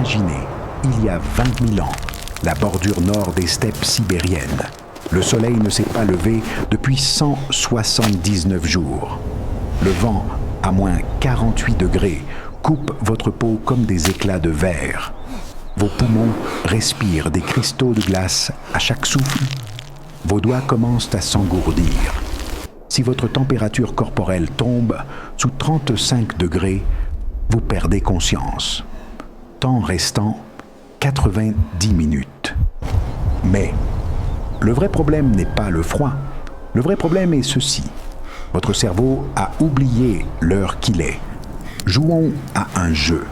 Imaginez, il y a 20 000 ans, la bordure nord des steppes sibériennes. Le soleil ne s'est pas levé depuis 179 jours. Le vent, à moins 48 degrés, coupe votre peau comme des éclats de verre. Vos poumons respirent des cristaux de glace à chaque souffle. Vos doigts commencent à s'engourdir. Si votre température corporelle tombe sous 35 degrés, vous perdez conscience. Temps restant, 90 minutes. Mais le vrai problème n'est pas le froid. Le vrai problème est ceci. Votre cerveau a oublié l'heure qu'il est. Jouons à un jeu.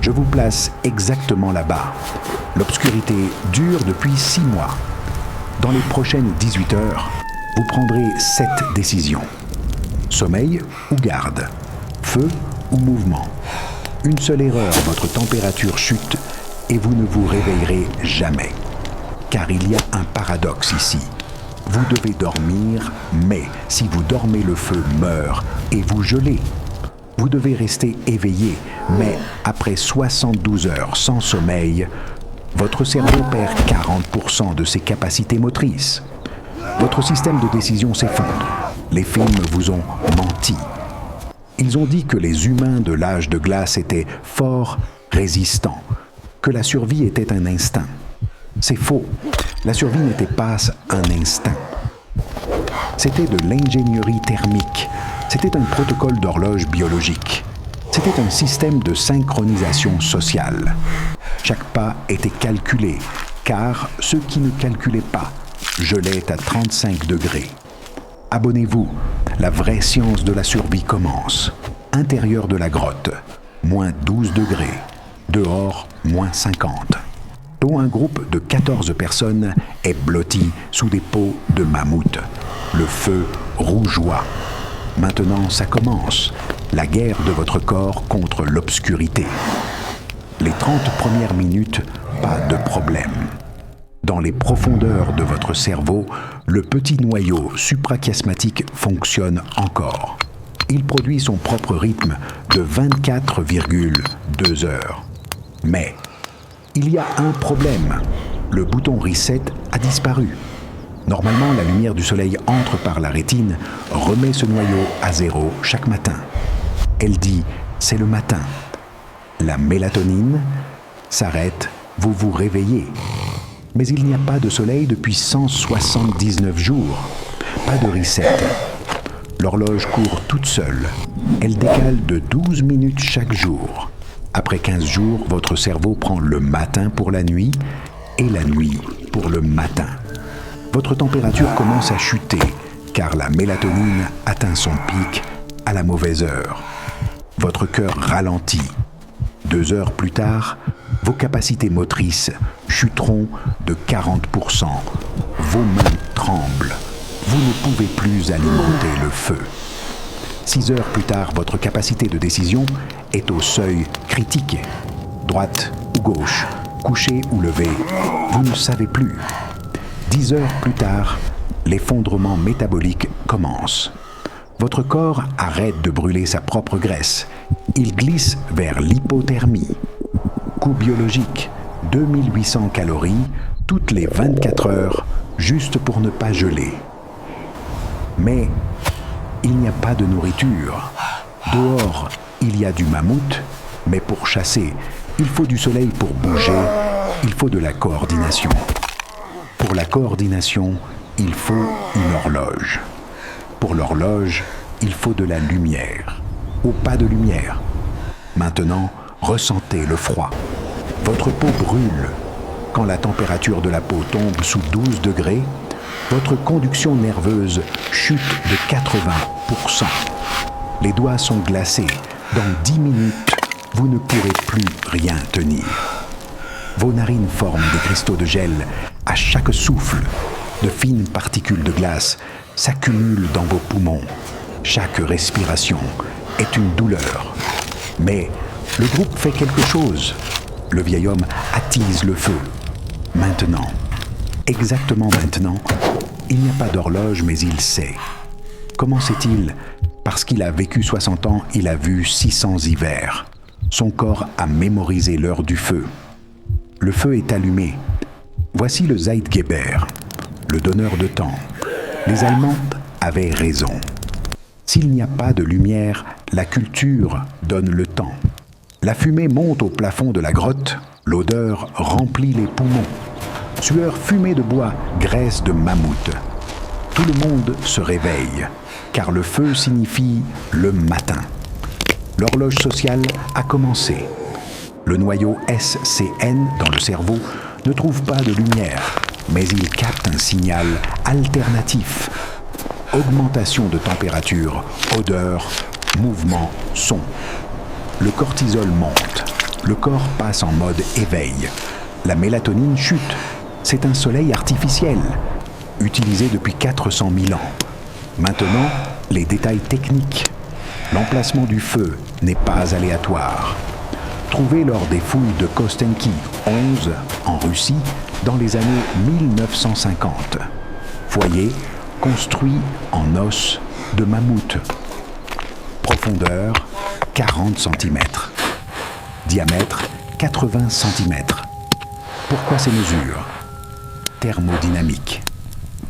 Je vous place exactement là-bas. L'obscurité dure depuis 6 mois. Dans les prochaines 18 heures, vous prendrez 7 décisions. Sommeil ou garde, feu ou mouvement. Une seule erreur, votre température chute et vous ne vous réveillerez jamais. Car il y a un paradoxe ici. Vous devez dormir, mais si vous dormez, le feu meurt et vous gelez. Vous devez rester éveillé, mais après 72 heures sans sommeil, votre cerveau perd 40% de ses capacités motrices. Votre système de décision s'effondre. Les films vous ont menti. Ils ont dit que les humains de l'âge de glace étaient forts, résistants, que la survie était un instinct. C'est faux. La survie n'était pas un instinct. C'était de l'ingénierie thermique. C'était un protocole d'horloge biologique. C'était un système de synchronisation sociale. Chaque pas était calculé, car ceux qui ne calculaient pas gelaient à 35 degrés. Abonnez-vous, la vraie science de la survie commence. Intérieur de la grotte, moins 12 degrés. Dehors, moins 50. Dont un groupe de 14 personnes est blotti sous des peaux de mammouth. Le feu rougeoie. Maintenant, ça commence. La guerre de votre corps contre l'obscurité. Les 30 premières minutes, pas de problème. Dans les profondeurs de votre cerveau, le petit noyau suprachiasmatique fonctionne encore. Il produit son propre rythme de 24,2 heures. Mais il y a un problème. Le bouton reset a disparu. Normalement, la lumière du soleil entre par la rétine, remet ce noyau à zéro chaque matin. Elle dit « c'est le matin ». La mélatonine s'arrête, vous vous réveillez. Mais il n'y a pas de soleil depuis 179 jours. Pas de reset. L'horloge court toute seule. Elle décale de 12 minutes chaque jour. Après 15 jours, votre cerveau prend le matin pour la nuit et la nuit pour le matin. Votre température commence à chuter, car la mélatonine atteint son pic à la mauvaise heure. Votre cœur ralentit. 2 heures plus tard, vos capacités motrices chuteront de 40%. Vos mains tremblent. Vous ne pouvez plus alimenter le feu. 6 heures plus tard, votre capacité de décision est au seuil critique. Droite ou gauche, couché ou levé, vous ne savez plus. 10 heures plus tard, l'effondrement métabolique commence. Votre corps arrête de brûler sa propre graisse. Il glisse vers l'hypothermie. Coût biologique, 2800 calories toutes les 24 heures, juste pour ne pas geler. Mais il n'y a pas de nourriture. Dehors, il y a du mammouth, mais pour chasser, il faut du soleil pour bouger, il faut de la coordination. Pour la coordination, il faut une horloge. Pour l'horloge, il faut de la lumière. Ou pas de lumière. Maintenant, ressentez le froid. Votre peau brûle. Quand la température de la peau tombe sous 12 degrés, votre conduction nerveuse chute de 80%. Les doigts sont glacés. Dans 10 minutes, vous ne pourrez plus rien tenir. Vos narines forment des cristaux de gel à chaque souffle. De fines particules de glace s'accumulent dans vos poumons. Chaque respiration est une douleur. Mais le groupe fait quelque chose. Le vieil homme attise le feu. Maintenant, exactement maintenant, il n'y a pas d'horloge, mais il sait. Comment sait-il? Parce qu'il a vécu 60 ans, il a vu 600 hivers. Son corps a mémorisé l'heure du feu. Le feu est allumé. Voici le Zeitgeber, le donneur de temps. Les Allemands avaient raison. S'il n'y a pas de lumière, la culture donne le temps. La fumée monte au plafond de la grotte, l'odeur remplit les poumons. Sueur fumée de bois, graisse de mammouth. Tout le monde se réveille, car le feu signifie le matin. L'horloge sociale a commencé. Le noyau SCN dans le cerveau ne trouve pas de lumière, mais il capte un signal alternatif. Augmentation de température, odeur, mouvement, son. Le cortisol monte. Le corps passe en mode éveil. La mélatonine chute. C'est un soleil artificiel, utilisé depuis 400 000 ans. Maintenant, les détails techniques. L'emplacement du feu n'est pas aléatoire. Trouvé lors des fouilles de Kostenki 11 en Russie dans les années 1950. Foyer construit en os de mammouth. Profondeur 40 cm. Diamètre 80 cm. Pourquoi ces mesures? Thermodynamique.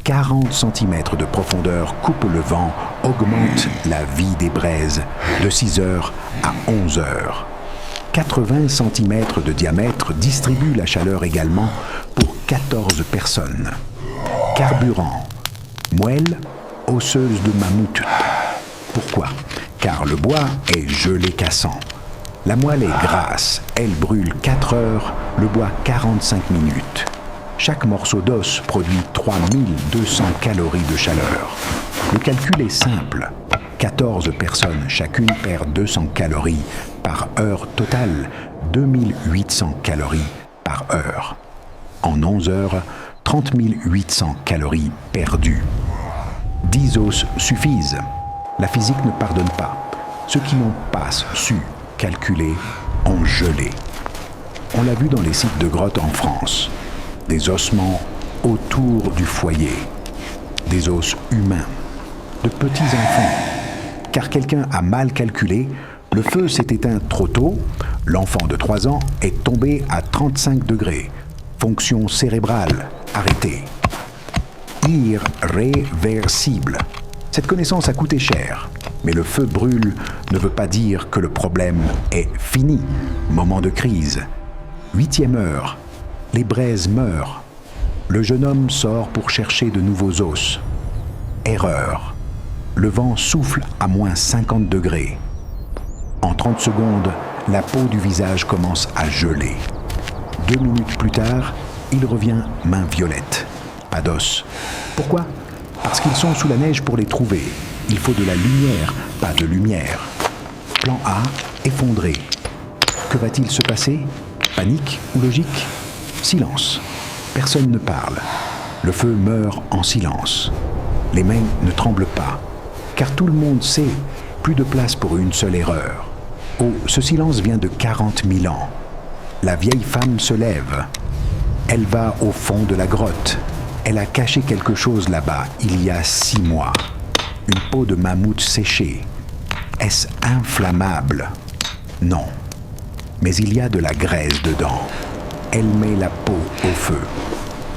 40 cm de profondeur coupe le vent, augmente la vie des braises de 6 heures à 11 heures. 80 cm de diamètre distribue la chaleur également pour 14 personnes. Carburant. Moelle osseuse de mammouth. Pourquoi? Car le bois est gelé cassant. La moelle est grasse, elle brûle 4 heures, le bois 45 minutes. Chaque morceau d'os produit 3200 calories de chaleur. Le calcul est simple. 14 personnes chacune perdent 200 calories par heure totale, 2800 calories par heure. En 11 heures, 30 800 calories perdues. 10 os suffisent. La physique ne pardonne pas. Ceux qui n'ont pas su calculer ont gelé. On l'a vu dans les sites de grottes en France. Des ossements autour du foyer. Des os humains. De petits enfants. Car quelqu'un a mal calculé, le feu s'est éteint trop tôt, l'enfant de 3 ans est tombé à 35 degrés. Fonction cérébrale arrêtée. Irréversible. Cette connaissance a coûté cher, mais le feu brûle ne veut pas dire que le problème est fini. Moment de crise. 8e heure. Les braises meurent. Le jeune homme sort pour chercher de nouveaux os. Erreur. Le vent souffle à moins 50 degrés. En 30 secondes, la peau du visage commence à geler. 2 minutes plus tard, il revient main violette. Pas d'os. Pourquoi? Parce qu'ils sont sous la neige pour les trouver. Il faut de la lumière, pas de lumière. Plan A, effondré. Que va-t-il se passer? Panique ou logique? Silence. Personne ne parle. Le feu meurt en silence. Les mains ne tremblent pas. Car tout le monde sait, plus de place pour une seule erreur. Oh, ce silence vient de 40 000 ans. La vieille femme se lève. Elle va au fond de la grotte. Elle a caché quelque chose là-bas, il y a 6 mois. Une peau de mammouth séchée. Est-ce inflammable? Non. Mais il y a de la graisse dedans. Elle met la peau au feu.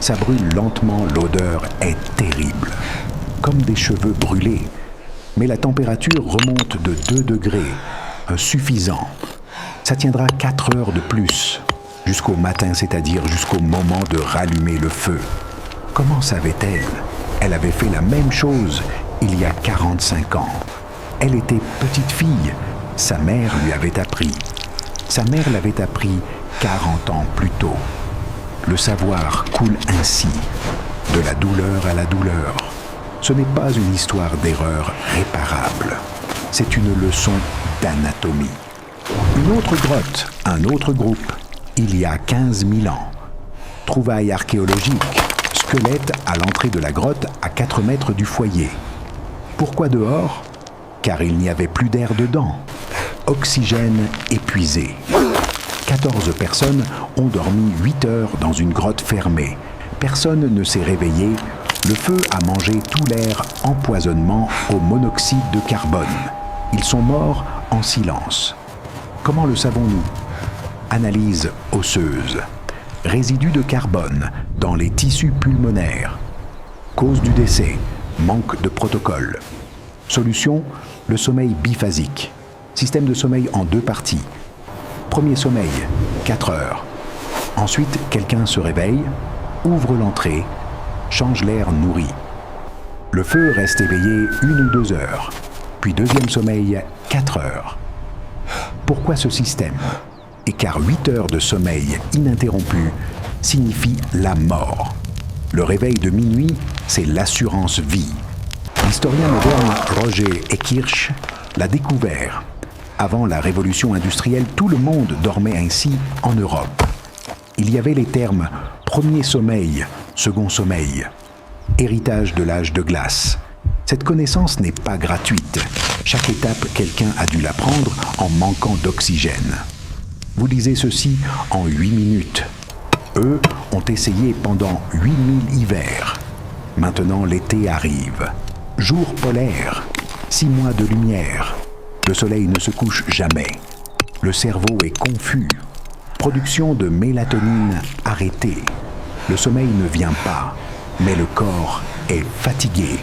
Ça brûle lentement, l'odeur est terrible. Comme des cheveux brûlés. Mais la température remonte de 2 degrés. Suffisant. Ça tiendra 4 heures de plus. Jusqu'au matin, c'est-à-dire jusqu'au moment de rallumer le feu. Comment savait-elle? Elle avait fait la même chose il y a 45 ans. Elle était petite fille. Sa mère lui avait appris. Sa mère l'avait appris 40 ans plus tôt. Le savoir coule ainsi, de la douleur à la douleur. Ce n'est pas une histoire d'erreur réparable. C'est une leçon d'anatomie. Une autre grotte, un autre groupe, il y a 15 000 ans. Trouvailles archéologiques, squelette à l'entrée de la grotte à 4 mètres du foyer. Pourquoi dehors? Car il n'y avait plus d'air dedans. Oxygène épuisé. 14 personnes ont dormi 8 heures dans une grotte fermée. Personne ne s'est réveillé. Le feu a mangé tout l'air, empoisonnement au monoxyde de carbone. Ils sont morts en silence. Comment le savons-nous? Analyse osseuse. Résidus de carbone dans les tissus pulmonaires. Cause du décès, manque de protocole. Solution, le sommeil biphasique. Système de sommeil en 2 parties. Premier sommeil, 4 heures. Ensuite, quelqu'un se réveille, ouvre l'entrée, change l'air nourri. Le feu reste éveillé 1 ou 2 heures, puis deuxième sommeil, 4 heures. Pourquoi ce système? Et car 8 heures de sommeil ininterrompu signifie la mort. Le réveil de minuit, c'est l'assurance vie. L'historien moderne Roger Ekirch l'a découvert. Avant la révolution industrielle, tout le monde dormait ainsi en Europe. Il y avait les termes premier sommeil, second sommeil, héritage de l'âge de glace. Cette connaissance n'est pas gratuite. Chaque étape, quelqu'un a dû l'apprendre en manquant d'oxygène. Vous lisez ceci en 8 minutes. Eux ont essayé pendant 8000 hivers. Maintenant, l'été arrive. Jour polaire, 6 mois de lumière. Le soleil ne se couche jamais. Le cerveau est confus. Production de mélatonine arrêtée. Le sommeil ne vient pas, mais le corps est fatigué,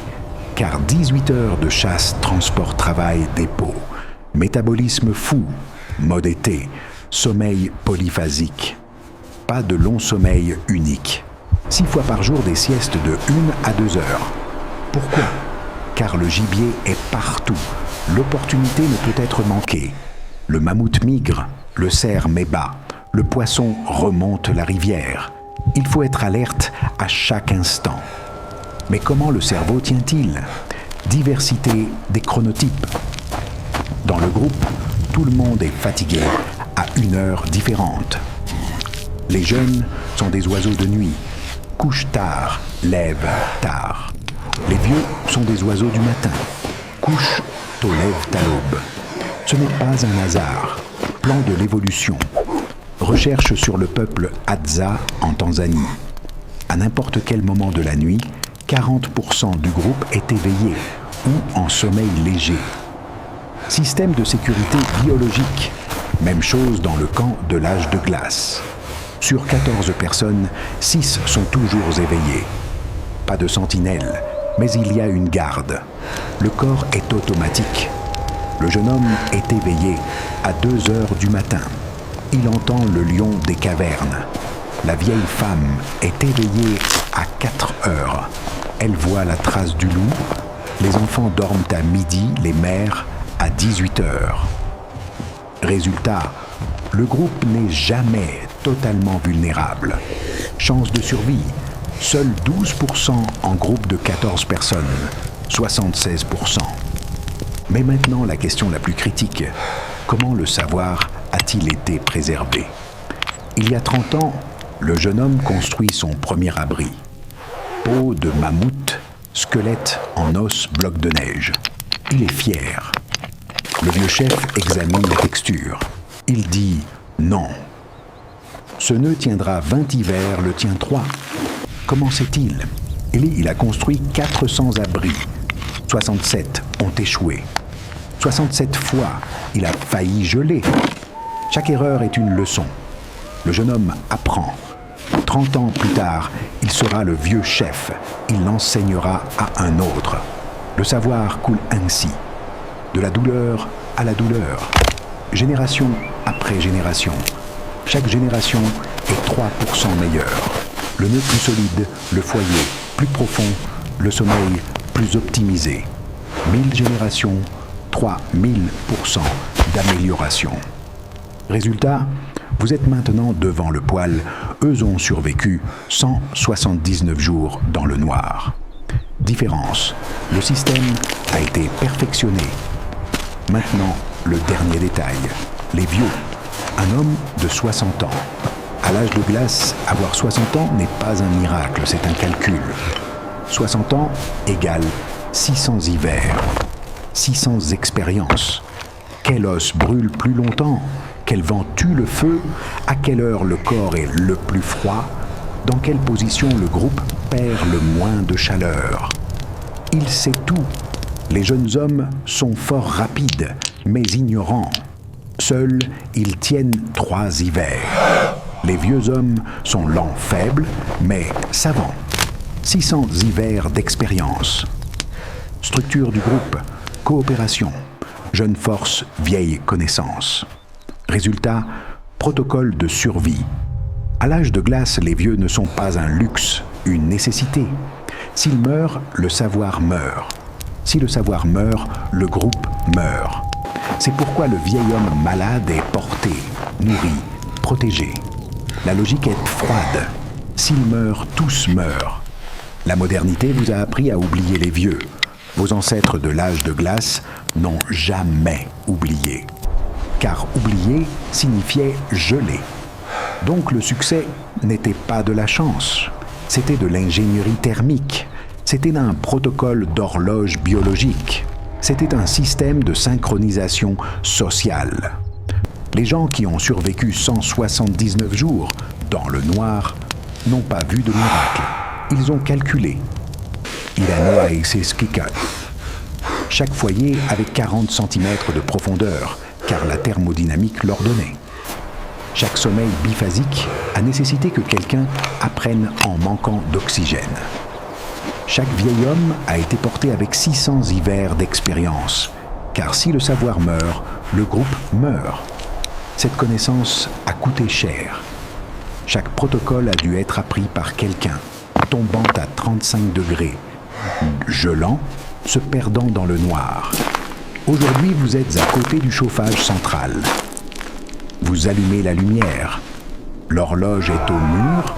car 18 heures de chasse, transport, travail, dépôt. Métabolisme fou, mode été, sommeil polyphasique. Pas de long sommeil unique. 6 fois par jour des siestes de 1 à 2 heures. Pourquoi? Car le gibier est partout. L'opportunité ne peut être manquée. Le mammouth migre, le cerf met bas, le poisson remonte la rivière. Il faut être alerte à chaque instant. Mais comment le cerveau tient-il? Diversité des chronotypes. Dans le groupe, tout le monde est fatigué à une heure différente. Les jeunes sont des oiseaux de nuit, couchent tard, lèvent tard. Les vieux sont des oiseaux du matin, couchent tôt, lèvent à l'aube. Ce n'est pas un hasard, plan de l'évolution. Recherche sur le peuple Hadza en Tanzanie. À n'importe quel moment de la nuit, 40% du groupe est éveillé ou en sommeil léger. Système de sécurité biologique. Même chose dans le camp de l'âge de glace. Sur 14 personnes, 6 sont toujours éveillées. Pas de sentinelle, mais il y a une garde. Le corps est automatique. Le jeune homme est éveillé à 2 heures du matin. Il entend le lion des cavernes. La vieille femme est éveillée à 4 heures. Elle voit la trace du loup. Les enfants dorment à midi, les mères à 18 heures. Résultat, le groupe n'est jamais totalement vulnérable. Chance de survie, seuls 12% en groupe de 14 personnes, 76%. Mais maintenant, la question la plus critique, comment le savoir a-t-il été préservé? Il y a 30 ans, le jeune homme construit son premier abri. Peau de mammouth, squelette en os, bloc de neige. Il est fier. Le vieux chef examine la texture. Il dit non. Ce nœud tiendra 20 hivers, le tient 3. Comment sait-il? Il a construit 400 abris. 67 ont échoué. 67 fois, il a failli geler. Chaque erreur est une leçon. Le jeune homme apprend. 30 ans plus tard, il sera le vieux chef. Il l'enseignera à un autre. Le savoir coule ainsi, de la douleur à la douleur, génération après génération. Chaque génération est 3% meilleure. Le nœud plus solide, le foyer plus profond, le sommeil plus optimisé. 1000 générations, 3000% d'amélioration. Résultat, vous êtes maintenant devant le poêle. Eux ont survécu 179 jours dans le noir. Différence, le système a été perfectionné. Maintenant, le dernier détail, les vieux. Un homme de 60 ans. À l'âge de glace, avoir 60 ans n'est pas un miracle, c'est un calcul. 60 ans égale 600 hivers, 600 expériences. Quel os brûle plus longtemps? Quel vent tue le feu? À quelle heure le corps est le plus froid? Dans quelle position le groupe perd le moins de chaleur? Il sait tout. Les jeunes hommes sont fort rapides, mais ignorants. Seuls, ils tiennent 3 hivers. Les vieux hommes sont lents, faibles, mais savants. 600 hivers d'expérience. Structure du groupe, coopération, jeune force, vieille connaissance. Résultat, protocole de survie. À l'âge de glace, les vieux ne sont pas un luxe, une nécessité. S'ils meurent, le savoir meurt. Si le savoir meurt, le groupe meurt. C'est pourquoi le vieil homme malade est porté, nourri, protégé. La logique est froide. S'ils meurent, tous meurent. La modernité vous a appris à oublier les vieux. Vos ancêtres de l'âge de glace n'ont jamais oublié. Car oublier signifiait geler. Donc le succès n'était pas de la chance. C'était de l'ingénierie thermique. C'était un protocole d'horloge biologique. C'était un système de synchronisation sociale. Les gens qui ont survécu 179 jours dans le noir n'ont pas vu de miracle. Ils ont calculé. Ilanoa et Seskika. Chaque foyer avait 40 cm de profondeur, car la thermodynamique l'ordonnait. Chaque sommeil biphasique a nécessité que quelqu'un apprenne en manquant d'oxygène. Chaque vieil homme a été porté avec 600 hivers d'expérience, car si le savoir meurt, le groupe meurt. Cette connaissance a coûté cher. Chaque protocole a dû être appris par quelqu'un, tombant à 35 degrés, gelant, se perdant dans le noir. Aujourd'hui, vous êtes à côté du chauffage central. Vous allumez la lumière. L'horloge est au mur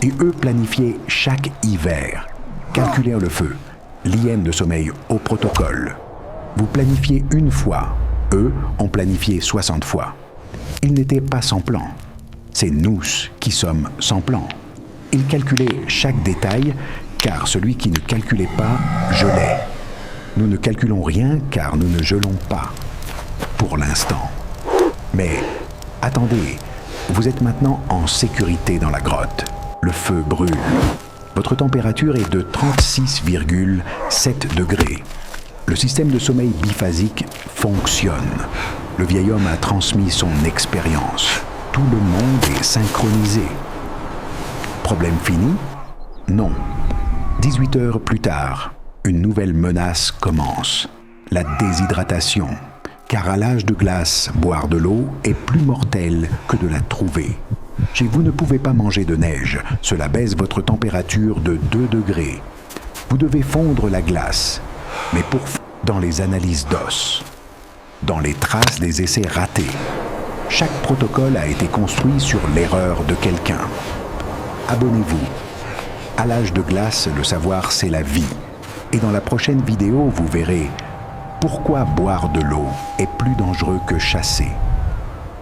et eux planifiaient chaque hiver. Calculez le feu, l'hyène de sommeil au protocole. Vous planifiez une fois, eux ont planifié 60 fois. Ils n'étaient pas sans plan. C'est nous qui sommes sans plan. Ils calculaient chaque détail, car celui qui ne calculait pas gelait. Nous ne calculons rien, car nous ne gelons pas. Pour l'instant. Mais attendez, vous êtes maintenant en sécurité dans la grotte. Le feu brûle. Votre température est de 36,7 degrés. Le système de sommeil biphasique fonctionne. Le vieil homme a transmis son expérience. Tout le monde est synchronisé. Problème fini? Non. 18 heures plus tard, une nouvelle menace commence. La déshydratation. Car à l'âge de glace, boire de l'eau est plus mortel que de la trouver. Chez vous ne pouvez pas manger de neige. Cela baisse votre température de 2 degrés. Vous devez fondre la glace. Mais dans les analyses d'os, dans les traces des essais ratés, chaque protocole a été construit sur l'erreur de quelqu'un. Abonnez-vous. À l'âge de glace, le savoir, c'est la vie. Et dans la prochaine vidéo, vous verrez pourquoi boire de l'eau est plus dangereux que chasser.